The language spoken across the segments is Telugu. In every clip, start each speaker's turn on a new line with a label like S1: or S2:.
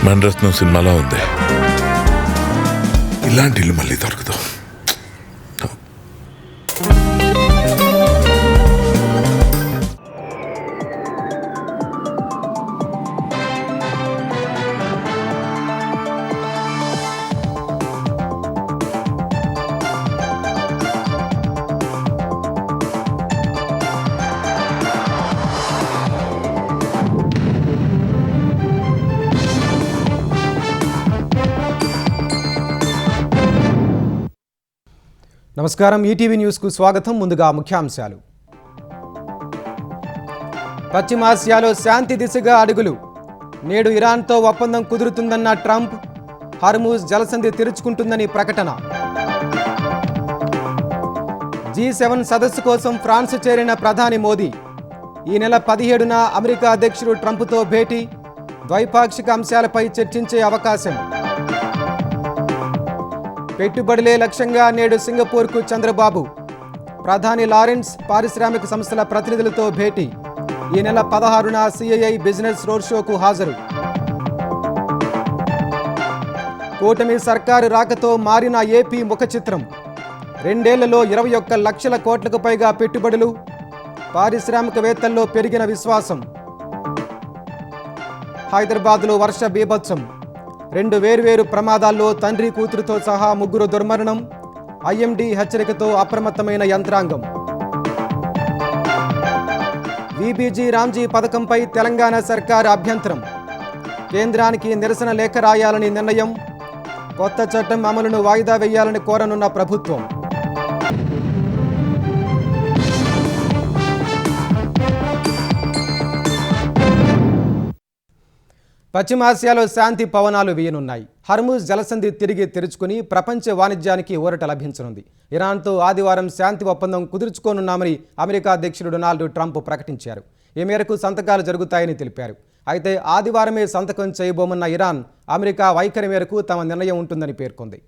S1: మణరత్నం సినిమాలో ఉంది. ఇలాంటి ఇల్లు మళ్ళీ దొరకదు.
S2: నమస్కారం, ఈటీవీ న్యూస్కు స్వాగతం. ముందుగా ముఖ్యాంశాలు. పశ్చిమాసియాలో శాంతి దిశగా అడుగులు. నేడు ఇరాన్తో ఒప్పందం కుదురుతుందన్న ట్రంప్. హర్మూజ్ జలసంధి తెరుచుకుంటుందని ప్రకటన. G7 సదస్సు కోసం ఫ్రాన్స్ చేరిన ప్రధాని మోదీ. ఈ నెల 17న అమెరికా అధ్యక్షుడు ట్రంప్తో భేటీ. ద్వైపాక్షిక అంశాలపై చర్చించే అవకాశం. పెట్టుబడులే లక్ష్యంగా నేడు సింగపూర్కు చంద్రబాబు. ప్రధాని లారెన్స్ పారిశ్రామిక సంస్థల ప్రతినిధులతో భేటీ. ఈ నెల 16న CII బిజినెస్ రోడ్ షోకు హాజరు. కూటమి సర్కారు రాకతో మారిన ఏపీ ముఖ చిత్రం. 2 ఏళ్లలో 21 లక్షల కోట్లకు పైగా పెట్టుబడులు. పారిశ్రామికవేత్తల్లో పెరిగిన విశ్వాసం. హైదరాబాద్లో వర్ష బీభత్సం. 2 వేర్వేరు ప్రమాదాల్లో తండ్రి కూతురుతో సహా 3 దుర్మరణం. IMD హెచ్చరికతో అప్రమత్తమైన యంత్రాంగం. VBG రామ్జీ పథకంపై తెలంగాణ సర్కారు అభ్యంతరం. కేంద్రానికి నిరసన లేఖ రాయాలని నిర్ణయం. కొత్త చట్టం అమలును వాయిదా వేయాలని కోరనున్న ప్రభుత్వం. పశ్చిమాసియాలో శాంతి పవనాలు వీయనున్నాయి. హర్మూజ్ జలసంధి తిరిగి తెరుచుకుని ప్రపంచ వాణిజ్యానికి ఊరట లభించనుంది. ఇరాన్తో ఆదివారం శాంతి ఒప్పందం కుదుర్చుకోనున్నామని అమెరికా అధ్యక్షుడు డొనాల్డ్ ట్రంప్ ప్రకటించారు. ఈ మేరకు సంతకాలు జరుగుతాయని తెలిపారు. అయితే ఆదివారమే సంతకం చేయబోమన్న ఇరాన్ అమెరికా వైఖరి మేరకు తమ నిర్ణయం ఉంటుందని పేర్కొంది.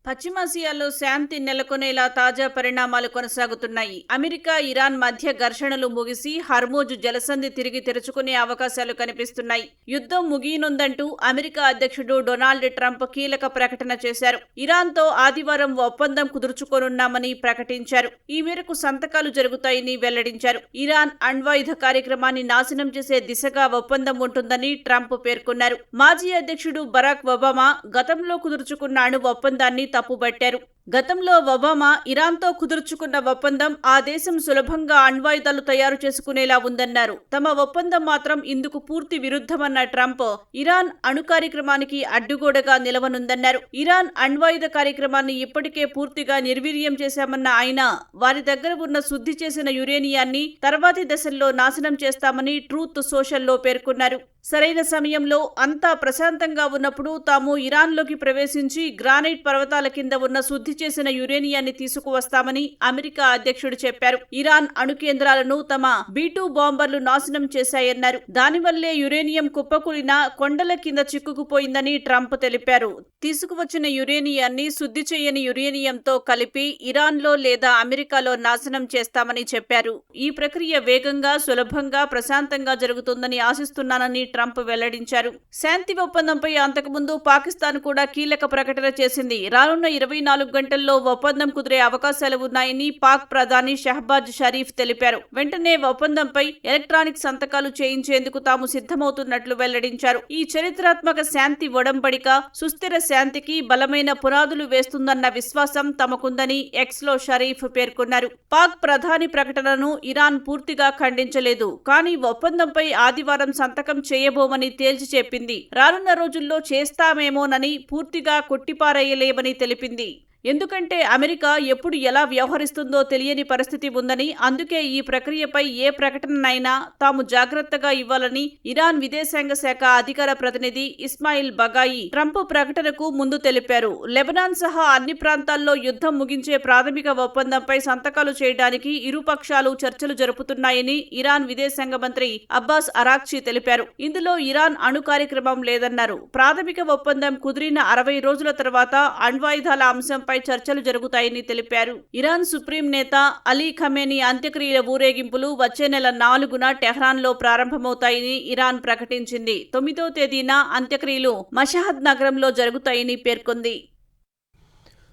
S3: పశ్చిమాసియాలో శాంతి నెలకొనేలా తాజా పరిణామాలు కొనసాగుతున్నాయి. అమెరికా ఇరాన్ మధ్య ఘర్షణలు ముగిసి హర్మూజ్ జలసంధి తిరిగి తెరుచుకునే అవకాశాలు కనిపిస్తున్నాయి. యుద్ధం ముగియనుందంటూ అమెరికా అధ్యక్షుడు డొనాల్డ్ ట్రంప్ కీలక ప్రకటన చేశారు. ఇరాన్తో ఆదివారం ఒప్పందం కుదుర్చుకోనున్నామని ప్రకటించారు. ఈ మేరకు సంతకాలు జరుగుతాయని వెల్లడించారు. ఇరాన్ అణ్వాయుధ కార్యక్రమాన్ని నాశనం చేసే దిశగా ఒప్పందం ఉంటుందని ట్రంప్ పేర్కొన్నారు. మాజీ అధ్యక్షుడు బరాక్ ఒబామా గతంలో కుదుర్చుకున్న అణు ఒప్పందాన్ని తప్పుబట్టారు. గతంలో ఒబామా ఇరాన్తో కుదుర్చుకున్న ఒప్పందం ఆ దేశం సులభంగా అణ్వాయుధాలు తయారు చేసుకునేలా ఉందన్నారు. తమ ఒప్పందం మాత్రం ఇందుకు పూర్తి విరుద్ధమన్న ట్రంప్ ఇరాన్ అణు కార్యక్రమానికి అడ్డుగోడగా నిలవనుందన్నారు. ఇరాన్ అణ్వాయుధ కార్యక్రమాన్ని ఇప్పటికే పూర్తిగా నిర్వీర్యం చేశామన్న ఆయన వారి దగ్గర ఉన్న శుద్ధి చేసిన యురేనియాన్ని తర్వాతి దశల్లో నాశనం చేస్తామని ట్రూత్ సోషల్లో పేర్కొన్నారు. సరైన సమయంలో అంతా ప్రశాంతంగా ఉన్నప్పుడు తాము ఇరాన్లోకి ప్రవేశించి గ్రానైట్ పర్వతాల కింద ఉన్న శుద్ధి చేసిన యురేనియాన్ని తీసుకువస్తామని అమెరికా అధ్యక్షుడు చెప్పారు. ఇరాన్ అణు కేంద్రాలను తమ B-2 బాంబర్లు నాశనం చేశాయన్నారు. దానివల్లే యురేనియం కుప్పకూలిన కొండల కింద చిక్కుకుపోయిందని ట్రంప్ తెలిపారు. తీసుకువచ్చిన యురేనియాన్ని శుద్ధి చేయని యురేనియంతో కలిపి ఇరాన్లో లేదా అమెరికాలో నాశనం చేస్తామని చెప్పారు. ఈ ప్రక్రియ వేగంగా, సులభంగా, ప్రశాంతంగా జరుగుతుందని ఆశిస్తున్నానని ట్రంప్ వెల్లడించారు. శాంతి ఒప్పందంపై అంతకుముందు పాకిస్తాన్ కూడా కీలక ప్రకటన చేసింది. రానున్న 24 గంటల్లో ఒప్పందం కుదిరే అవకాశాలు ఉన్నాయని పాక్ ప్రధాని షహబాజ్ షరీఫ్ తెలిపారు. వెంటనే ఒప్పందంపై ఎలక్ట్రానిక్ సంతకాలు చేయించేందుకు తాము సిద్ధమవుతున్నట్లు వెల్లడించారు. ఈ చరిత్రాత్మక శాంతి ఒడంబడిక సుస్థిర శాంతికి బలమైన పునాదులు వేస్తుందన్న విశ్వాసం తమకుందని ఎక్స్లో షరీఫ్ పేర్కొన్నారు. పాక్ ప్రధాని ప్రకటనను ఇరాన్ పూర్తిగా ఖండించలేదు. కానీ ఒప్పందంపై ఆదివారం సంతకం చేయబోమని తేల్చి చెప్పింది. రానున్న రోజుల్లో చేస్తామేమోనని పూర్తిగా కొట్టిపారేయలేమని తెలిపింది. ఎందుకంటే అమెరికా ఎప్పుడు ఎలా వ్యవహరిస్తుందో తెలియని పరిస్థితి ఉందని, అందుకే ఈ ప్రక్రియపై ఏ ప్రకటననైనా తాము జాగ్రత్తగా ఇవ్వాలని ఇరాన్ విదేశాంగ శాఖ అధికార ప్రతినిధి ఇస్మాయిల్ బగాయి ట్రంప్ ప్రకటనకు ముందు తెలిపారు. లెబనాన్ సహా అన్ని ప్రాంతాల్లో యుద్ధం ముగించే ప్రాథమిక ఒప్పందంపై సంతకాలు చేయడానికి ఇరు పక్షాలు చర్చలు జరుపుతున్నాయని ఇరాన్ విదేశాంగ మంత్రి అబ్బాస్ అరాక్చి తెలిపారు. ఇందులో ఇరాన్ అణు కార్యక్రమం లేదన్నారు. ప్రాథమిక ఒప్పందం కుదిరిన 60 రోజుల తర్వాత అణ్వాయుధాల అంశంపై అంశంపై చర్చలు జరుగుతాయని తెలిపారు. ఇరాన్ సుప్రీం నేత అలీ ఖమేనీ అంత్యక్రియల ఊరేగింపులు వచ్చే నెల 4న టెహ్రాన్లో ప్రారంభమవుతాయని ఇరాన్ ప్రకటించింది. 9వ తేదీన అంత్యక్రియలు మషహద్ నగరంలో జరుగుతాయని పేర్కొంది.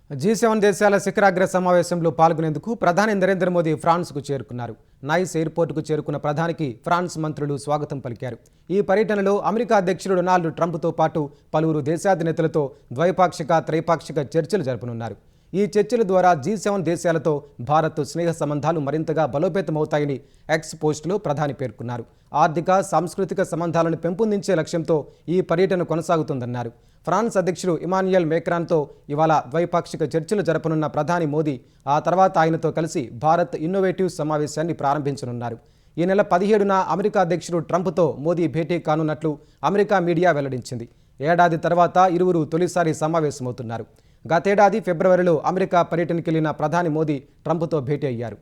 S2: G7 దేశాల శిఖరాగ్ర సమావేశంలో పాల్గొనేందుకు ప్రధాని నరేంద్ర మోదీ ఫ్రాన్స్కు చేరుకున్నారు. నైస్ ఎయిర్పోర్టుకు చేరుకున్న ప్రధానికి ఫ్రాన్స్ మంత్రులు స్వాగతం పలికారు. ఈ పర్యటనలో అమెరికా అధ్యక్షుడు డొనాల్డ్ ట్రంప్తో పాటు పలువురు దేశాధినేతలతో ద్వైపాక్షిక త్రైపాక్షిక చర్చలు జరపనున్నారు. ఈ చర్చల ద్వారా G7 దేశాలతో భారత్ స్నేహ సంబంధాలు మరింతగా బలోపేతమవుతాయని ఎక్స్ పోస్టులో ప్రధాని పేర్కొన్నారు. ఆర్థిక సాంస్కృతిక సంబంధాలను పెంపొందించే లక్ష్యంతో ఈ పర్యటన కొనసాగుతుందన్నారు. ఫ్రాన్స్ అధ్యక్షుడు ఇమాన్యుయల్ మేక్రాన్తో ఇవాళ ద్వైపాక్షిక చర్చలు జరపనున్న ప్రధాని మోదీ ఆ తర్వాత ఆయనతో కలిసి భారత్ ఇన్నోవేటివ్ సమావేశాన్ని ప్రారంభించనున్నారు. ఈ నెల 17న అమెరికా అధ్యక్షుడు ట్రంప్తో మోదీ భేటీ కానున్నట్లు అమెరికా మీడియా వెల్లడించింది. ఏడాది తర్వాత ఇరువురు తొలిసారి సమావేశమవుతున్నారు. గతేడాది ఫిబ్రవరిలో అమెరికా పర్యటనకి వెళ్లిన ప్రధాని మోదీ ట్రంప్తో భేటీ అయ్యారు.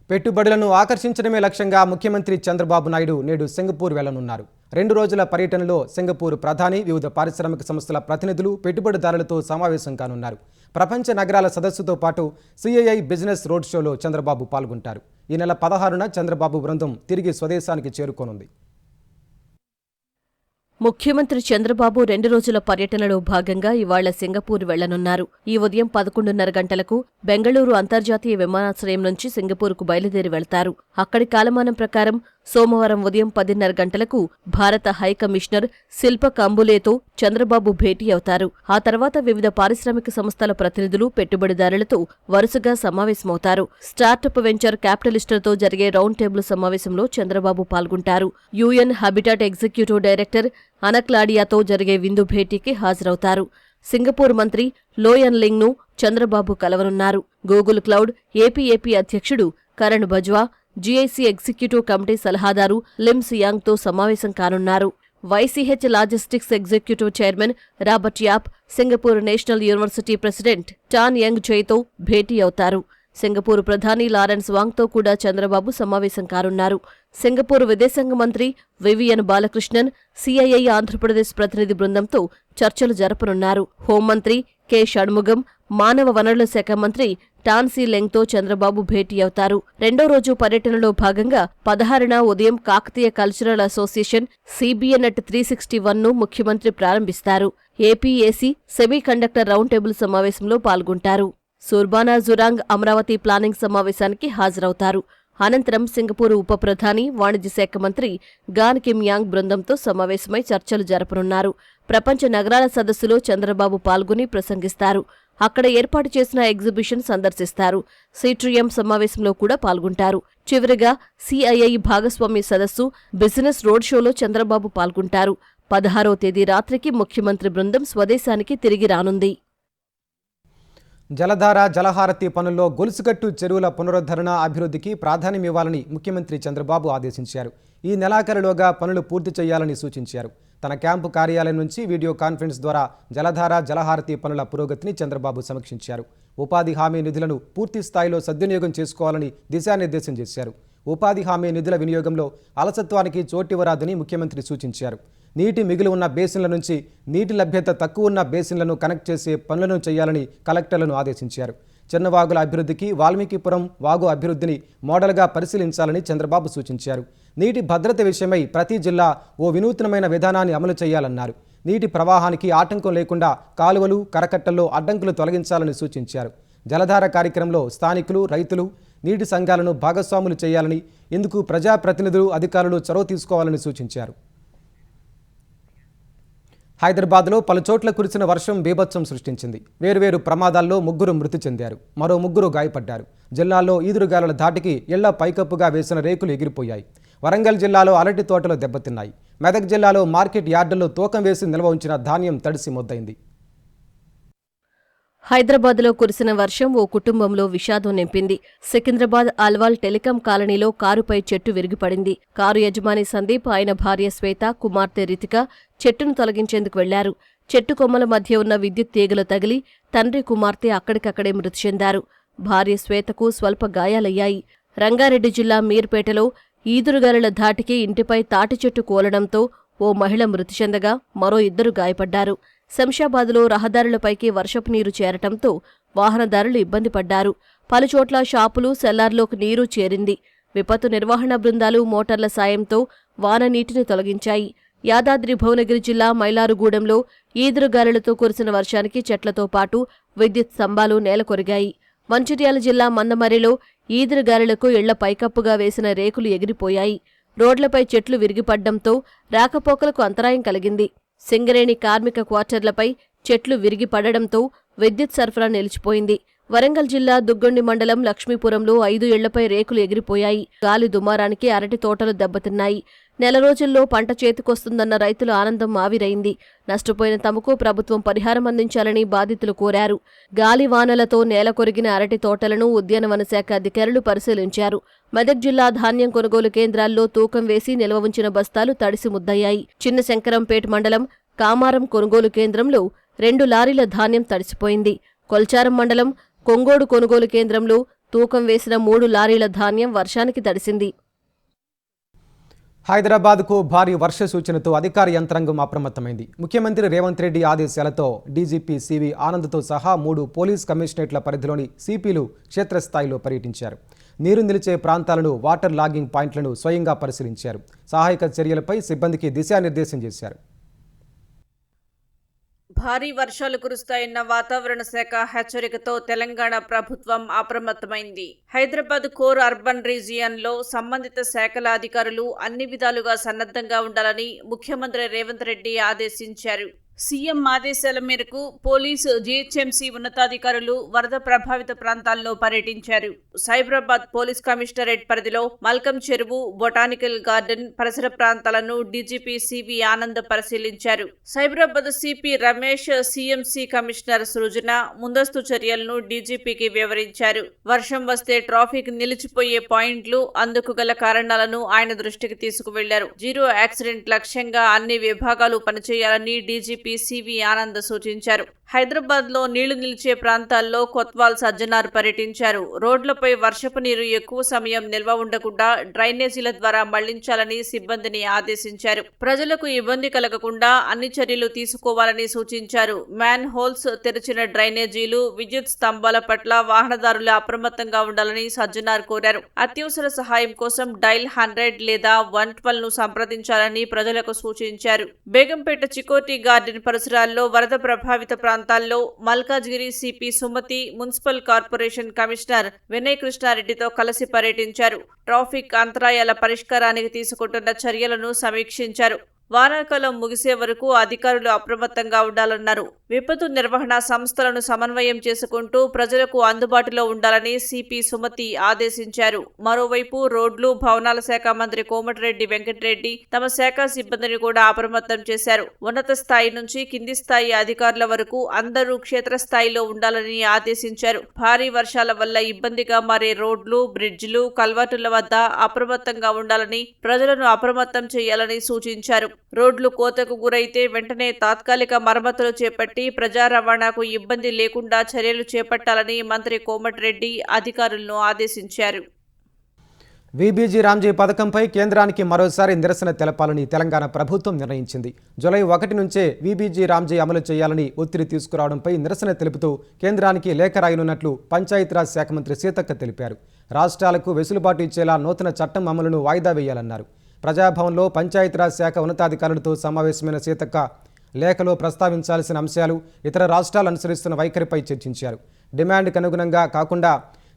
S2: పెట్టుబడులను ఆకర్షించడమే లక్ష్యంగా ముఖ్యమంత్రి చంద్రబాబు నాయుడు నేడు సింగపూర్ వెళ్లనున్నారు. 2 రోజుల పర్యటనలో సింగపూర్ ప్రధాని వివిధ పారిశ్రామిక సంస్థల ప్రతినిధులు పెట్టుబడిదారులతో సమావేశం కానున్నారు. ప్రపంచ నగరాల సదస్సుతో పాటు CII బిజినెస్ రోడ్ షోలో చంద్రబాబు పాల్గొంటారు. ఈ నెల 16న చంద్రబాబు బృందం తిరిగి స్వదేశానికి చేరుకోనుంది.
S4: ముఖ్యమంత్రి చంద్రబాబు 2 రోజుల పర్యటనలో భాగంగా ఇవాళ సింగపూర్ వెళ్లనున్నారు. ఈ ఉదయం 11:30 గంటలకు బెంగళూరు అంతర్జాతీయ విమానాశ్రయం నుంచి సింగపూర్కు బయలుదేరి వెళ్తారు. అక్కడి కాలమానం ప్రకారం సోమవారం ఉదయం 10:30 గంటలకు భారత హై కమిషనర్ శిల్ప కంబులేతో చంద్రబాబు భేటీ అవుతారు. ఆ తర్వాత వివిధ పారిశ్రామిక సంస్థల ప్రతినిధులు పెట్టుబడిదారులతో వరుసగా సమావేశమవుతారు. స్టార్టప్ వెంచర్ క్యాపిటలిస్టులతో జరిగే రౌండ్ టేబుల్ సమావేశంలో చంద్రబాబు పాల్గొంటారు. UN హ్యాబిటాట్ ఎగ్జిక్యూటివ్ డైరెక్టర్ అనక్లాడియాతో జరిగే విందు భేటీకి హాజరవుతారు. సింగపూర్ మంత్రి లోయన్ లింగ్ను చంద్రబాబు కలవనున్నారు. గూగుల్ క్లౌడ్ ఏపీ అధ్యక్షుడు Karan Bajwa, GIC executive committee సలహాదారు లిమ్ సియాంగ్తో సమావేశం కానున్నారు. YCH logistics executive chairman Robert Yap, Singapore national university president Tan Eng జైతో భేటీ అవుతారు. సింగపూర్ ప్రధాని లారెన్స్ వాంగ్తో కూడా చంద్రబాబు సమావేశం కానున్నారు. సింగపూర్ విదేశాంగ మంత్రి వివియన్ బాలకృష్ణన్, CII ఆంధ్రప్రదేశ్ ప్రతినిధి బృందంతో చర్చలు జరపనున్నారు. హోంమంత్రి కె షణ్ముగం, మానవ వనరుల శాఖ మంత్రి టాన్సీ లెంగ్తో చంద్రబాబు భేటీ అవుతారు. 2వ రోజు పర్యటనలో భాగంగా 16న ఉదయం కాకతీయ కల్చరల్ అసోసియేషన్ CBNet 361ను ముఖ్యమంత్రి ప్రారంభిస్తారు. APAC semi conductor round table సమావేశంలో పాల్గొంటారు. సుర్బానా జురాంగ్ అమరావతి ప్లానింగ్ సమావేశానికి హాజరవుతారు. అనంతరం సింగపూర్ ఉప ప్రధాని వాణిజ్య శాఖ మంత్రి గాన్ కిమ్ యాంగ్ బృందంతో సమావేశమై చర్చలు జరపనున్నారు. ప్రపంచ నగరాల సదస్సులో చంద్రబాబు పాల్గొని ప్రసంగిస్తారు. అక్కడ ఏర్పాటు చేసిన ఎగ్జిబిషన్ సందర్శిస్తారు. సిట్రియం సమావేశంలో కూడా పాల్గొంటారు. చివరిగా CII భాగస్వామ్య సదస్సు బిజినెస్ రోడ్ షోలో చంద్రబాబు పాల్గొంటారు. 16వ తేదీ రాత్రికి ముఖ్యమంత్రి బృందం స్వదేశానికి తిరిగి రానుంది.
S2: జలధార జలహారతి పనుల్లో గొలుసుకట్టు చెరువుల పునరుద్ధరణ అభివృద్ధికి ప్రాధాన్యమివ్వాలని ముఖ్యమంత్రి చంద్రబాబు ఆదేశించారు. ఈ నెలాఖరులోగా పనులు పూర్తి చేయాలని సూచించారు. తన క్యాంపు కార్యాలయం నుంచి వీడియో కాన్ఫరెన్స్ ద్వారా జలధార జలహారతి పనుల పురోగతిని చంద్రబాబు సమీక్షించారు. ఉపాధి హామీ నిధులను పూర్తి స్థాయిలో సద్వినియోగం చేసుకోవాలని దిశానిర్దేశం చేశారు. ఉపాధి హామీ నిధుల వినియోగంలో అలసత్వానికి చోటివ్వరాదని ముఖ్యమంత్రి సూచించారు. నీటి మిగిలి ఉన్న బేసిన్ల నుంచి నీటి లభ్యత తక్కువ ఉన్న బేసిన్లను కనెక్ట్ చేసే పనులను చేయాలని కలెక్టర్లను ఆదేశించారు. చిన్నవాగుల అభివృద్ధికి వాల్మీకిపురం వాగు అభివృద్ధిని మోడల్గా పరిశీలించాలని చంద్రబాబు సూచించారు. నీటి భద్రత విషయమై ప్రతి జిల్లా ఓ వినూత్నమైన విధానాన్ని అమలు చేయాలన్నారు. నీటి ప్రవాహానికి ఆటంకం లేకుండా కాలువలు కరకట్టల్లో అడ్డంకులు తొలగించాలని సూచించారు. జలధార కార్యక్రమంలో స్థానికులు, రైతులు, నీటి సంఘాలను భాగస్వాములు చేయాలని, ఇందుకు ప్రజాప్రతినిధులు, అధికారులు చొరవ తీసుకోవాలని సూచించారు. హైదరాబాద్లో పలుచోట్ల కురిసిన వర్షం బీభత్సం సృష్టించింది. వేర్వేరు ప్రమాదాల్లో 3 మృతి చెందారు. మరో 3 గాయపడ్డారు. జిల్లాలో ఈదురుగాలుల ధాటికి ఇళ్ల పైకప్పుగా వేసిన రేకులు ఎగిరిపోయాయి. వరంగల్ జిల్లాలో అరటి తోటలు దెబ్బతిన్నాయి. మెదక్ జిల్లాలో మార్కెట్ యార్డుల్లో తూకం వేసి నిల్వ ఉంచిన ధాన్యం తడిసి మొద్దైంది.
S4: హైదరాబాద్లో కురిసిన వర్షం ఓ కుటుంబంలో విషాదం నింపింది. సికింద్రాబాద్ అల్వాల్ టెలికాం కాలనీలో కారుపై చెట్టు విరిగిపడింది. కారు యజమాని సందీప్, ఆయన భార్య శ్వేత, కుమార్తె రితిక చెట్టును తొలగించేందుకు వెళ్లారు. చెట్టు కొమ్మల మధ్య ఉన్న విద్యుత్ తీగలు తగిలి తండ్రి, కుమార్తె అక్కడికక్కడే మృతి చెందారు. భార్య శ్వేతకు స్వల్ప గాయాలయ్యాయి. రంగారెడ్డి జిల్లా మీర్పేటలో ఈదురుగాలుల ధాటికి ఇంటిపై తాటి చెట్టు కూలడంతో ఓ మహిళ మృతి చెందగా మరో 2 గాయపడ్డారు. శంషాబాద్లో రహదారులపైకి వర్షపు నీరు చేరటంతో వాహనదారులు ఇబ్బంది పడ్డారు. పలుచోట్ల షాపులు, సెల్లార్లోకి నీరు చేరింది. విపత్తు నిర్వహణ బృందాలు మోటార్ల సాయంతో వాన నీటిని తొలగించాయి. యాదాద్రి భువనగిరి జిల్లా మైలారుగూడెంలో ఈదురుగాలులతో కురిసిన వర్షానికి చెట్లతో పాటు విద్యుత్ స్తంభాలు నేలకొరిగాయి. మంచిర్యాల జిల్లా మందమర్రిలో ఈదురుగాలులకు ఇళ్ల పైకప్పుగా వేసిన రేకులు ఎగిరిపోయాయి. రోడ్లపై చెట్లు విరిగిపడ్డంతో రాకపోకలకు అంతరాయం కలిగింది. సింగరేణి కార్మిక క్వార్టర్లపై చెట్లు విరిగిపడడంతో విద్యుత్ సరఫరా నిలిచిపోయింది. వరంగల్ జిల్లా దుగ్గొండి మండలం లక్ష్మీపురంలో 5 ఇళ్లపై రేకులు ఎగిరిపోయాయి. గాలి దుమారానికి అరటి తోటలు దెబ్బతిన్నాయి. నెల రోజుల్లో పంట చేతికొస్తుందన్న రైతుల ఆనందం ఆవిరైంది. నష్టపోయిన తమకు ప్రభుత్వం పరిహారం అందించాలని బాధితులు కోరారు. గాలి వానలతో నేల కొరిగిన అరటి తోటలను ఉద్యానవన శాఖ అధికారులు పరిశీలించారు. మెదక్ జిల్లా ధాన్యం కొనుగోలు కేంద్రాల్లో తూకం వేసి నిల్వ ఉంచిన బస్తాలు తడిసి ముద్దయ్యాయి. చిన్న శంకరంపేట మండలం కామారం కొనుగోలు కేంద్రంలో 2 లారీల ధాన్యం తడిసిపోయింది. కొల్చారం మండలం కొంగోడు కొనుగోలు కేంద్రంలో తూకం వేసిన 3 లారీల ధాన్యం వర్షానికి తడిసింది.
S2: హైదరాబాద్కు భారీ వర్ష సూచనతో అధికార యంత్రాంగం అప్రమత్తమైంది. ముఖ్యమంత్రి రేవంత్ రెడ్డి ఆదేశాలతో డీజీపీ సివి ఆనంద్తో సహా 3 పోలీస్ కమిషనరేట్ల పరిధిలోని సిపిలు క్షేత్రస్థాయిలో పర్యటించారు. నీరు నిలిచే ప్రాంతాలను, వాటర్ లాగింగ్ పాయింట్లను స్వయంగా పరిశీలించారు. సహాయక చర్యలపై సిబ్బందికి దిశానిర్దేశం చేశారు.
S3: భారీ వర్షాలు కురుస్తాయన్న వాతావరణ శాఖ హెచ్చరికతో తెలంగాణ ప్రభుత్వం అప్రమత్తమైంది. హైదరాబాద్ కోర్ అర్బన్ రీజియన్లో సంబంధిత శాఖల అధికారులు అన్ని విధాలుగా సన్నద్ధంగా ఉండాలని ముఖ్యమంత్రి రేవంత్ రెడ్డి ఆదేశించారు. సీఎం ఆదేశాల మేరకు పోలీసు, జీహెచ్ఎంసీ ఉన్నతాధికారులు వరద ప్రభావిత ప్రాంతాల్లో పర్యటించారు. సైబరాబాద్ పోలీస్ కమిషనరేట్ పరిధిలో మల్కం చెరువు, బొటానికల్ గార్డెన్ పరిసర ప్రాంతాలను డీజీపీ సివి ఆనంద్ పరిశీలించారు. Cyberabad CP Ramesh, CMC commissioner Srujana ముందస్తు చర్యలను డీజీపీకి వివరించారు. వర్షం వస్తే ట్రాఫిక్ నిలిచిపోయే పాయింట్లు, అందుకు గల కారణాలను ఆయన దృష్టికి తీసుకువెళ్లారు. జీరో యాక్సిడెంట్ లక్ష్యంగా అన్ని విభాగాలు పనిచేయాలని డీజీపీ సివి ఆనంద్ సూచించారు. హైదరాబాద్ లో నీళ్లు నిలిచే ప్రాంతాల్లో కొత్వాల్, సజ్జనార్ పర్యటించారు. రోడ్లపై వర్షపు నీరు ఎక్కువ సమయం నిల్వ ఉండకుండా డ్రైనేజీల ద్వారా మళ్లించాలని సిబ్బందిని ఆదేశించారు. ప్రజలకు ఇబ్బంది కలగకుండా అన్ని చర్యలు తీసుకోవాలని సూచించారు. మ్యాన్ హోల్స్, తెరిచిన డ్రైనేజీలు, విద్యుత్ స్తంభాల పట్ల వాహనదారులు అప్రమత్తంగా ఉండాలని సజ్జనార్ కోరారు. అత్యవసర సహాయం కోసం డైల్ 100 లేదా 112 ను సంప్రదించాలని ప్రజలకు సూచించారు. బేగంపేట చికోటి గార్డెన్ పరిసరాల్లో వరద ప్రభావిత ప్రాంతాల్లో Malkajgiri CP Sumathi, municipal corporation commissioner Vinay కృష్ణారెడ్డితో కలిసి పర్యటించారు. ట్రాఫిక్ అంతరాయాల పరిష్కారానికి తీసుకుంటున్న చర్యలను సమీక్షించారు. వానాకాలం ముగిసే వరకు అధికారులు అప్రమత్తంగా ఉండాలన్నారు. విపత్తు నిర్వహణ సంస్థలను సమన్వయం చేసుకుంటూ ప్రజలకు అందుబాటులో ఉండాలని సిపి సుమతి ఆదేశించారు. మరోవైపు రోడ్లు, భవనాల శాఖ మంత్రి కోమటిరెడ్డి వెంకటరెడ్డి తమ శాఖ సిబ్బందిని కూడా అప్రమత్తం చేశారు. ఉన్నత స్థాయి నుంచి కింది స్థాయి అధికారుల వరకు అందరూ క్షేత్రస్థాయిలో ఉండాలని ఆదేశించారు. భారీ వర్షాల వల్ల ఇబ్బందిగా మారే రోడ్లు, బ్రిడ్జిలు, కల్వర్టుల వద్ద అప్రమత్తంగా ఉండాలని, ప్రజలను అప్రమత్తం చేయాలని సూచించారు. రోడ్లు కోతకు గురైతే వెంటనే తాత్కాలిక మరమ్మతులు చేపట్టి ప్రజా రవాణాకు ఇబ్బంది లేకుండా చర్యలు చేపట్టాలని మంత్రి కోమటిరెడ్డి అధికారులను ఆదేశించారు.
S2: వీబీజీ రామ్జీ పథకంపై కేంద్రానికి మరోసారి నిరసన తెలపాలని తెలంగాణ ప్రభుత్వం నిర్ణయించింది. జూలై 1 నుంచే వీబీజీ రామ్జీ అమలు చేయాలని ఒత్తిడి తీసుకురావడంపై నిరసన తెలుపుతూ కేంద్రానికి లేఖ రాయనున్నట్లు పంచాయతీరాజ్ శాఖ మంత్రి సీతక్క తెలిపారు. రాష్ట్రాలకు వెసులుబాటు ఇచ్చేలా నూతన చట్టం అమలును వాయిదా వేయాలన్నారు. ప్రజాభవన్లో పంచాయతీరాజ్ శాఖ ఉన్నతాధికారులతో సమావేశమైన సీతక్క లేఖలో ప్రస్తావించాల్సిన అంశాలు, ఇతర రాష్ట్రాలు అనుసరిస్తున్న వైఖరిపై చర్చించారు. డిమాండ్కి అనుగుణంగా కాకుండా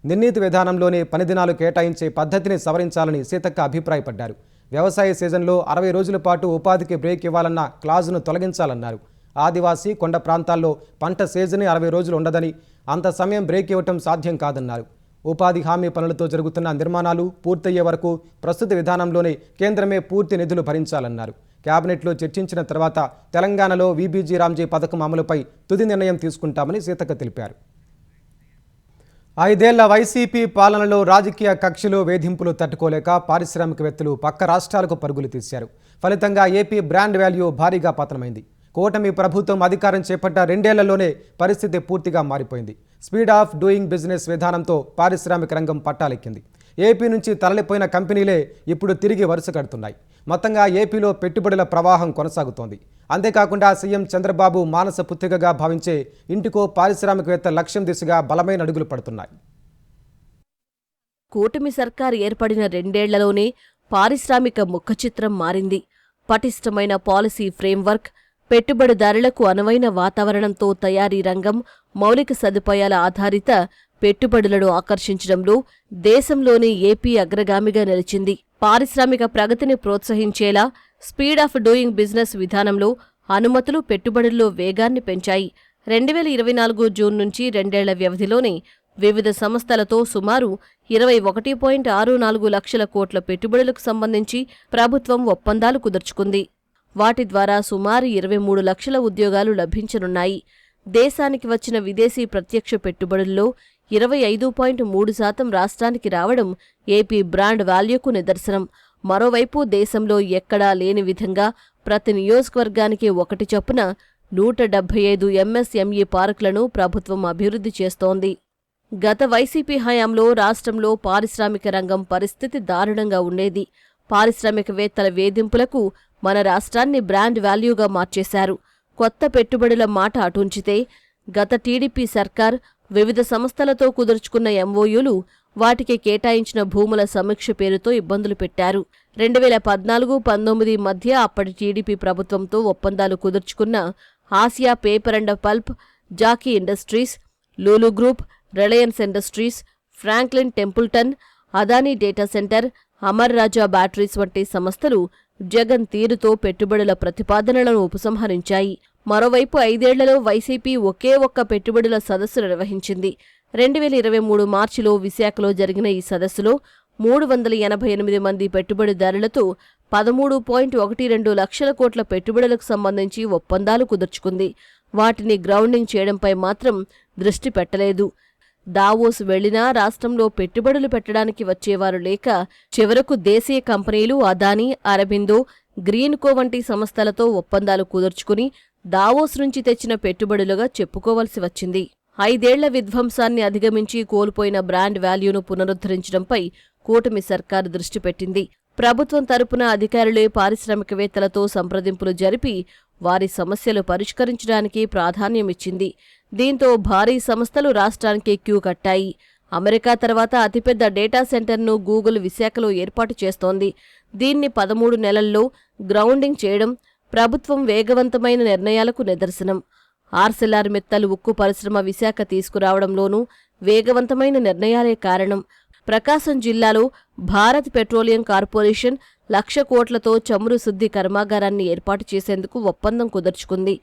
S2: నిర్ణీత విధానంలోనే పని దినాలు కేటాయించే పద్ధతిని సవరించాలని సీతక్క అభిప్రాయపడ్డారు. వ్యవసాయ సీజన్లో 60 రోజుల పాటు ఉపాధికి బ్రేక్ ఇవ్వాలన్న క్లాజును తొలగించాలన్నారు. ఆదివాసీ కొండ ప్రాంతాల్లో పంట సీజన్ 60 రోజులు ఉండదని, అంత సమయం బ్రేక్ ఇవ్వటం సాధ్యం కాదన్నారు. ఉపాధి హామీ పనులతో జరుగుతున్న నిర్మాణాలు పూర్తయ్యే వరకు ప్రస్తుత విధానంలోనే కేంద్రమే పూర్తి నిధులు భరించాలన్నారు. కేబినెట్లో చర్చించిన తర్వాత తెలంగాణలో వీబీజీ రామ్జీ పథకం అమలుపై తుది నిర్ణయం తీసుకుంటామని సీతక్క తెలిపారు. 5 ఏళ్ల వైసీపీ పాలనలో రాజకీయ కక్షలు, వేధింపులు తట్టుకోలేక పారిశ్రామికవేత్తలు పక్క రాష్ట్రాలకు పరుగులు తీశారు. ఫలితంగా ఏపీ బ్రాండ్ వాల్యూ భారీగా పతనమైంది. కూటమి ప్రభుత్వం అధికారం చేపట్ట 2 ఏళ్లలోనే పరిస్థితి పూర్తిగా మారిపోయింది. స్పీడ్ ఆఫ్ డూయింగ్ బిజినెస్ విధానంతో పారిశ్రామిక రంగం పట్టాలెక్కింది. ఏపీ నుంచి తరలిపోయిన కంపెనీలే ఇప్పుడు తిరిగి వరుస కడుతున్నాయి. మొత్తంగా ఏపీలో పెట్టుబడుల ప్రవాహం కొనసాగుతోంది. అంతేకాకుండా సీఎం చంద్రబాబు మానస పుత్రికగా భావించే ఇంటికో పారిశ్రామికవేత్త లక్ష్యం దిశగా బలమైన అడుగులు పడుతున్నాయి.
S4: కూటమి సర్కారు ఏర్పడిన 2 ఏళ్లలోనే పారిశ్రామిక ముఖచిత్రం మారింది. పటిష్టమైన పాలసీ ఫ్రేమ్వర్క్, పెట్టుబడిదారులకు అనువైన వాతావరణంతో తయారీ రంగం, మౌలిక సదుపాయాల ఆధారిత పెట్టుబడులను ఆకర్షించడంలో దేశంలోనే ఏపీ అగ్రగామిగా నిలిచింది. పారిశ్రామిక ప్రగతిని ప్రోత్సహించేలా స్పీడ్ ఆఫ్ డూయింగ్ బిజినెస్ విధానంలో అనుమతులు పెట్టుబడుల్లో వేగాన్ని పెంచాయి. 2024 జూన్ నుంచి 2 ఏళ్ల వ్యవధిలోనే వివిధ సంస్థలతో సుమారు 21.64 లక్షల కోట్ల పెట్టుబడులకు సంబంధించి ప్రభుత్వం ఒప్పందాలు కుదుర్చుకుంది. వాటి ద్వారా సుమారు 23 లక్షల ఉద్యోగాలు లభించనున్నాయి. దేశానికి వచ్చిన విదేశీ ప్రత్యక్ష పెట్టుబడుల్లో 25.3% రాష్ట్రానికి రావడం ఏపీ బ్రాండ్ వాల్యూకు నిదర్శనం. మరోవైపు దేశంలో ఎక్కడా లేని విధంగా ప్రతి నియోజకవర్గానికి 1 చొప్పున 175 ఎంఎస్ఎంఈ పార్కులను ప్రభుత్వం అభివృద్ధి చేస్తోంది. గత వైసీపీ హయాంలో రాష్ట్రంలో పారిశ్రామిక రంగం పరిస్థితి దారుణంగా ఉండేది. పారిశ్రామికవేత్తల వేధింపులకు మన రాష్ట్రాన్ని బ్రాండ్ వాల్యూగా మార్చేశారు. కొత్త పెట్టుబడుల మాట అటుంచితే గత టీడీపీ సర్కార్ వివిధ సంస్థలతో కుదుర్చుకున్న ఎంఓయూలు, వాటికి కేటాయించిన భూముల సమీక్ష పేరుతో ఇబ్బందులు పెట్టారు. 2014-19 మధ్య అప్పటి టీడీపీ ప్రభుత్వంతో ఒప్పందాలు కుదుర్చుకున్న Asia paper and pulp, Jockey industries, Lulu group, Reliance industries, Franklin Templeton, Adani data centre, Amar Raja batteries వంటి సంస్థలు జగన్ తీరుతో పెట్టుబడుల ప్రతిపాదనలను ఉపసంహరించాయి. మరోవైపు 5 ఏళ్లలో వైసీపీ ఒకే ఒక్క పెట్టుబడుల సదస్సు నిర్వహించింది. 2023 మార్చిలో విశాఖలో జరిగిన ఈ సదస్సులో 388 మంది పెట్టుబడిదారులతో 13.12 లక్షల కోట్ల పెట్టుబడులకు సంబంధించి ఒప్పందాలు కుదుర్చుకుంది. వాటిని గ్రౌండింగ్ చేయడంపై మాత్రం దృష్టి పెట్టలేదు. దావోస్ వెళ్లినా రాష్ట్రంలో పెట్టుబడులు పెట్టడానికి వచ్చేవారు లేక చివరకు దేశీయ కంపెనీలు అదానీ, అరబిందో, గ్రీన్కో వంటి సంస్థలతో ఒప్పందాలు కుదుర్చుకుని దావోస్ నుంచి తెచ్చిన పెట్టుబడులుగా చెప్పుకోవలసి వచ్చింది. 5 ఏళ్ల విధ్వంసాన్ని అధిగమించి కోల్పోయిన బ్రాండ్ వాల్యూను పునరుద్ధరించడంపై కూటమి సర్కారు దృష్టి పెట్టింది. ప్రభుత్వం తరపున అధికారులే పారిశ్రామికవేత్తలతో సంప్రదింపులు జరిపి వారి సమస్యలు పరిష్కరించడానికి ప్రాధాన్యమిచ్చింది. దీంతో భారీ సంస్థలు రాష్ట్రానికి క్యూ కట్టాయి. అమెరికా తర్వాత అతిపెద్ద డేటా సెంటర్ను గూగుల్ విశాఖలో ఏర్పాటు చేస్తోంది. దీన్ని 13 నెలల్లో గ్రౌండింగ్ చేయడం ప్రభుత్వం వేగవంతమైన నిర్ణయాలకు నిదర్శనం. ఆర్సెల్ఆర్ మిత్తల్ ఉక్కు పరిశ్రమ విశాఖ తీసుకురావడంలోనూ వేగవంతమైన నిర్ణయాలే కారణం. ప్రకాశం జిల్లాలో భారత్ పెట్రోలియం కార్పొరేషన్ 1,00,000 కోట్లతో చమురు శుద్ధి కర్మాగారాన్ని ఏర్పాటు చేసేందుకు ఒప్పందం కుదుర్చుకుంది.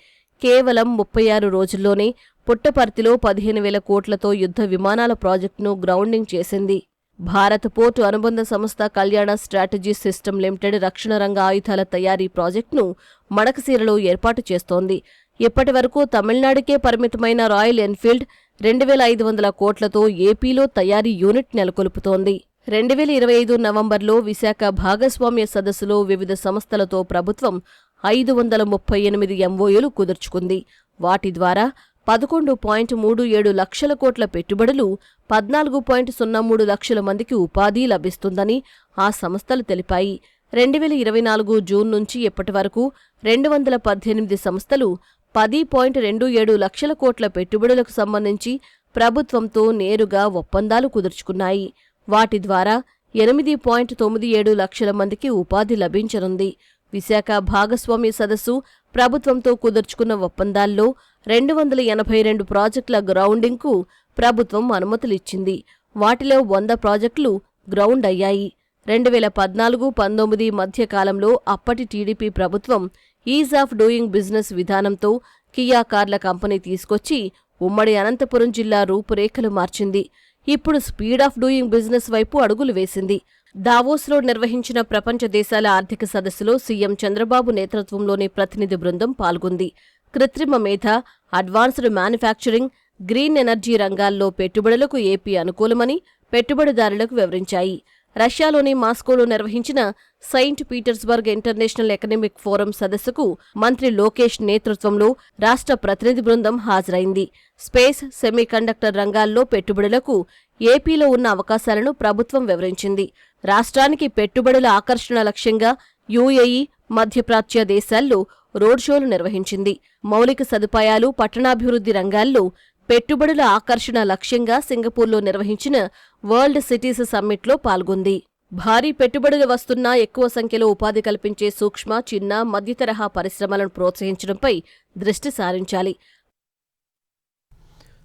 S4: కేవలం 36 రోజుల్లోనే పుట్టపర్తిలో 15,000 కోట్లతో యుద్ధ విమానాల ప్రాజెక్టును గ్రౌండింగ్ చేసింది. భారత్ పోర్టు అనుబంధ సంస్థ కళ్యాణ స్ట్రాటజీ సిస్టమ్ లిమిటెడ్ రక్షణ రంగ ఆయుధాల తయారీ ప్రాజెక్టును మడకశీరలో ఏర్పాటు చేస్తోంది. ఇప్పటి వరకు తమిళనాడుకే పరిమితమైన రాయల్ ఎన్ఫీల్డ్ 2,500 కోట్లతో ఏపీలో తయారీ యూనిట్ నెలకొల్పుతోంది. 2025 నవంబర్లో విశాఖ భాగస్వామ్య సదస్సులో వివిధ సంస్థలతో ప్రభుత్వం 538 ఎంఓయూలు కుదుర్చుకుంది. వాటి ద్వారా 11.37 లక్షల కోట్ల పెట్టుబడులు, 14.03 లక్షల మందికి ఉపాధి లభిస్తుందని ఆ సంస్థలు తెలిపాయి. 2024 జూన్ నుంచి ఇప్పటి వరకు 218 సంస్థలు 10.27 లక్షల కోట్ల పెట్టుబడులకు సంబంధించి ప్రభుత్వంతో నేరుగా ఒప్పందాలు కుదుర్చుకున్నాయి. వాటి ద్వారా 8.97 లక్షల మందికి ఉపాధి లభించనుంది. విశాఖ భాగస్వామ్య సదస్సు ప్రభుత్వంతో కుదుర్చుకున్న ఒప్పందాల్లో 282 ప్రాజెక్టుల గ్రౌండింగ్కు ప్రభుత్వం అనుమతులిచ్చింది. వాటిలో 100 ప్రాజెక్టులు గ్రౌండ్ అయ్యాయి. 2014-19 మధ్య కాలంలో అప్పటి టీడీపీ ప్రభుత్వం ఈజ్ ఆఫ్ డూయింగ్ బిజినెస్ విధానంతో కియా కార్ల కంపెనీ తీసుకొచ్చి ఉమ్మడి అనంతపురం జిల్లా రూపురేఖలు మార్చింది. ఇప్పుడు స్పీడ్ ఆఫ్ డూయింగ్ బిజినెస్ వైపు అడుగులు వేసింది. దావోస్లో నిర్వహించిన ప్రపంచ దేశాల ఆర్థిక సదస్సులో సీఎం చంద్రబాబు నేతృత్వంలోని ప్రతినిధి బృందం పాల్గొంది. కృత్రిమ మేధ, అడ్వాన్స్డ్ మ్యానుఫ్యాక్చరింగ్, గ్రీన్ ఎనర్జీ రంగాల్లో పెట్టుబడులకు ఏపీ అనుకూలమని పెట్టుబడిదారులకు వివరించాయి. రష్యాలోని మాస్కోలో నిర్వహించిన Saint Petersburg international economic forum సదస్సుకు మంత్రి లోకేష్ నేతృత్వంలో రాష్ట్ర ప్రతినిధి బృందం హాజరైంది. స్పేస్, సెమీకండక్టర్ రంగాల్లో పెట్టుబడులకు ఏపీలో ఉన్న అవకాశాలను ప్రభుత్వం వివరించింది. రాష్ట్రానికి పెట్టుబడుల ఆకర్షణ లక్ష్యంగా యుఏఈ, మధ్యప్రాచ్య దేశాల్లో రోడ్ షోలు నిర్వహించింది. మౌలిక సదుపాయాలు, పట్టణాభివృద్ధి రంగాల్లో పెట్టుబడుల ఆకర్షణ లక్ష్యంగా సింగపూర్లో నిర్వహించిన వరల్డ్ సిటీస్ సమ్మిట్లో పాల్గొంది. భారీ పెట్టుబడులు వస్తున్నా ఎక్కువ సంఖ్యలో ఉపాధి కల్పించే సూక్ష్మ, చిన్న, మధ్యతరహా పరిశ్రమలను ప్రోత్సహించడంపై దృష్టి సారించాలి.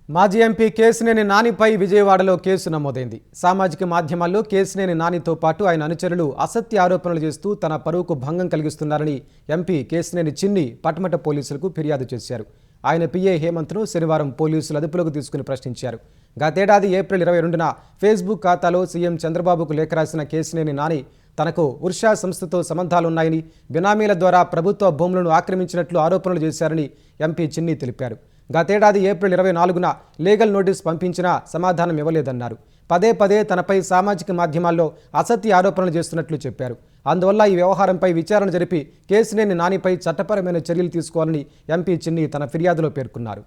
S2: మాజీ ఎంపీ కేశినేని నానిపై విజయవాడలో కేసు నమోదైంది. సామాజిక మాధ్యమాల్లో కేశినేని నానితో పాటు ఆయన అనుచరులు అసత్య ఆరోపణలు చేస్తూ తన పరువుకు భంగం కలిగిస్తున్నారని ఎంపీ కేశినేని చిన్ని పటమట పోలీసులకు ఫిర్యాదు చేశారు. ఆయన పిఏ హేమంత్ను శనివారం పోలీసులు అదుపులోకి తీసుకుని ప్రశ్నించారు. గతేడాది ఏప్రిల్ 22న ఫేస్బుక్ ఖాతాలో సీఎం చంద్రబాబుకు లేఖ రాసిన కేశినేని నాని తనకు ఉర్షా సంస్థతో సంబంధాలున్నాయని, బినామీల ద్వారా ప్రభుత్వ భూములను ఆక్రమించినట్లు ఆరోపణలు చేశారని ఎంపీ చిన్ని తెలిపారు. గతేడాది ఏప్రిల్ 24న లీగల్ నోటీస్ పంపించినా సమాధానం ఇవ్వలేదన్నారు. పదే పదే తనపై సామాజిక మాధ్యమాల్లో అసత్య ఆరోపణలు చేస్తున్నట్లు చెప్పారు. అందువల్ల ఈ వ్యవహారంపై విచారణ జరిపి కేశినేని నానిపై చట్టపరమైన చర్యలు తీసుకోవాలని ఎంపీ చిన్ని తన ఫిర్యాదులో పేర్కొన్నారు.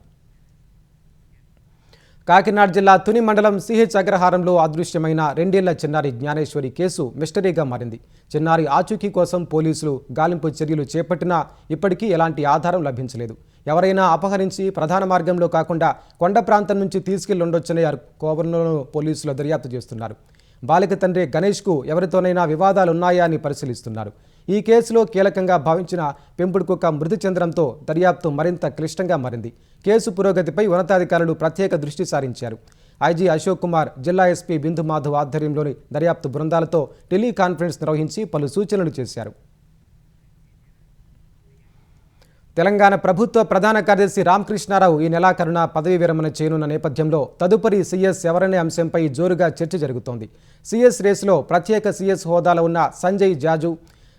S2: కాకినాడ జిల్లా తుని మండలం సిహెచ్ అగ్రహారంలో అదృశ్యమైన 2 ఏళ్ల చిన్నారి జ్ఞానేశ్వరి కేసు మిస్టరీగా మారింది. చిన్నారి ఆచూకీ కోసం పోలీసులు గాలింపు చర్యలు చేపట్టినా ఇప్పటికీ ఎలాంటి ఆధారం లభించలేదు. ఎవరైనా అపహరించి ప్రధాన మార్గంలో కాకుండా కొండ ప్రాంతం నుంచి తీసుకెళ్లి ఉండొచ్చనే కోవరంలో పోలీసులు దర్యాప్తు చేస్తున్నారు. బాలిక తండ్రి గణేష్కు ఎవరితోనైనా వివాదాలున్నాయా అని పరిశీలిస్తున్నారు. ఈ కేసులో కీలకంగా భావించిన పెంపుడు కుక్క మృతి చెందడంతో దర్యాప్తు మరింత క్లిష్టంగా మారింది. కేసు పురోగతిపై ఉన్నతాధికారులు ప్రత్యేక దృష్టి సారించారు. ఐజీ అశోక్ కుమార్, జిల్లా ఎస్పీ బిందు మాధవ్ ఆధ్వర్యంలోని దర్యాప్తు బృందాలతో టెలికాన్ఫరెన్స్ నిర్వహించి పలు సూచనలు చేశారు. తెలంగాణ ప్రభుత్వ ప్రధాన కార్యదర్శి రామకృష్ణారావు ఈ నెలాఖరున పదవీ విరమణ చేయనున్న నేపథ్యంలో తదుపరి సీఎస్ ఎవరనే అంశంపై జోరుగా చర్చ జరుగుతోంది. సీఎస్ రేసులో ప్రత్యేక సీఎస్ హోదాలో ఉన్న సంజయ్ జాజు,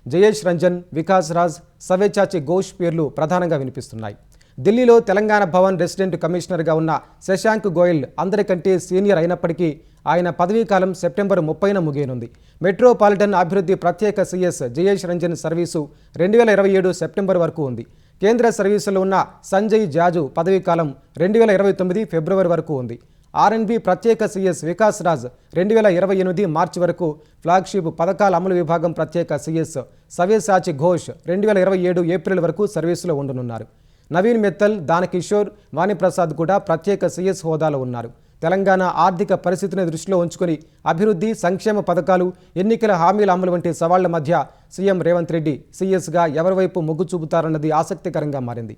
S2: జయేష్ రంజన్, వికాస్ రాజ్, సవేచాచి ఘోష్ పేర్లు ప్రధానంగా వినిపిస్తున్నాయి. ఢిల్లీలో తెలంగాణ భవన్ రెసిడెంట్ కమిషనర్గా ఉన్న శశాంక్ గోయల్ అందరికంటే సీనియర్ అయినప్పటికీ ఆయన పదవీకాలం సెప్టెంబర్ 30న ముగియనుంది. మెట్రోపాలిటన్ అభివృద్ధి ప్రత్యేక CS Jayesh Ranjan service 2027 September వరకు ఉంది. కేంద్ర సర్వీసులో ఉన్న సంజయ్ జాజు పదవీకాలం 2029 ఫిబ్రవరి వరకు ఉంది. ఆర్ఎండ్బి ప్రత్యేక సీఎస్ వికాస్ రాజ్ 2028 మార్చి వరకు, ఫ్లాగ్షిప్ పథకాల అమలు విభాగం ప్రత్యేక సీఎస్ సవ్యసాచి ఘోష్ 2027 ఏప్రిల్ వరకు సర్వీసులో ఉండనున్నారు. నవీన్ మిత్తల్, దానకిషోర్, వాణిప్రసాద్ కూడా ప్రత్యేక సీఎస్ హోదాలో ఉన్నారు. తెలంగాణ ఆర్థిక పరిస్థితిని దృష్టిలో ఉంచుకొని అభివృద్ధి, సంక్షేమ పథకాలు, ఎన్నికల హామీల అమలు వంటి సవాళ్ల మధ్య సీఎం రేవంత్ రెడ్డి సీఎస్గా ఎవరివైపు మొగ్గు చూపుతారన్నది ఆసక్తికరంగా మారింది.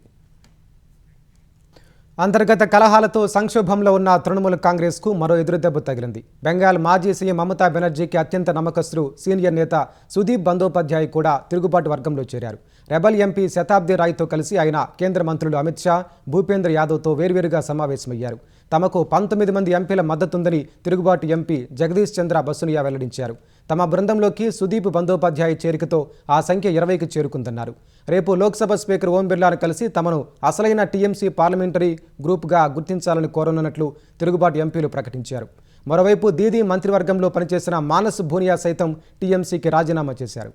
S2: అంతర్గత కలహాలతో సంక్షోభంలో ఉన్న తృణమూల్ కాంగ్రెస్కు మరో ఎదురుదెబ్బ తగిలింది. బెంగాల్ మాజీ సీఎం మమతా బెనర్జీకి అత్యంత నమ్మకస్తుడు సీనియర్ నేత సుదీప్ బందోపాధ్యాయ్ కూడా తిరుగుబాటు వర్గంలో చేరారు. రెబల్ ఎంపీ శతాబ్ది రాయ్తో కలిసి ఆయన కేంద్ర మంత్రులు అమిత్ షా, భూపేంద్ర యాదవ్తో వేర్వేరుగా సమావేశమయ్యారు. తమకు 19 మంది ఎంపీల మద్దతుందని తిరుగుబాటు ఎంపీ జగదీష్ చంద్ర బసునియా వెల్లడించారు. తమ బృందంలోకి సుదీప్ బందోపాధ్యాయ్ చేరికతో ఆ సంఖ్య 20కి చేరుకుందన్నారు. రేపు లోక్సభ స్పీకర్ ఓం బిర్లాను కలిసి తమను అసలైన టీఎంసీ పార్లమెంటరీ గ్రూప్గా గుర్తించాలని కోరనున్నట్లు తిరుగుబాటు ఎంపీలు ప్రకటించారు. మరోవైపు దీదీ మంత్రివర్గంలో పనిచేసిన మానస్ భూనియా సైతం టీఎంసీకి రాజీనామా చేశారు.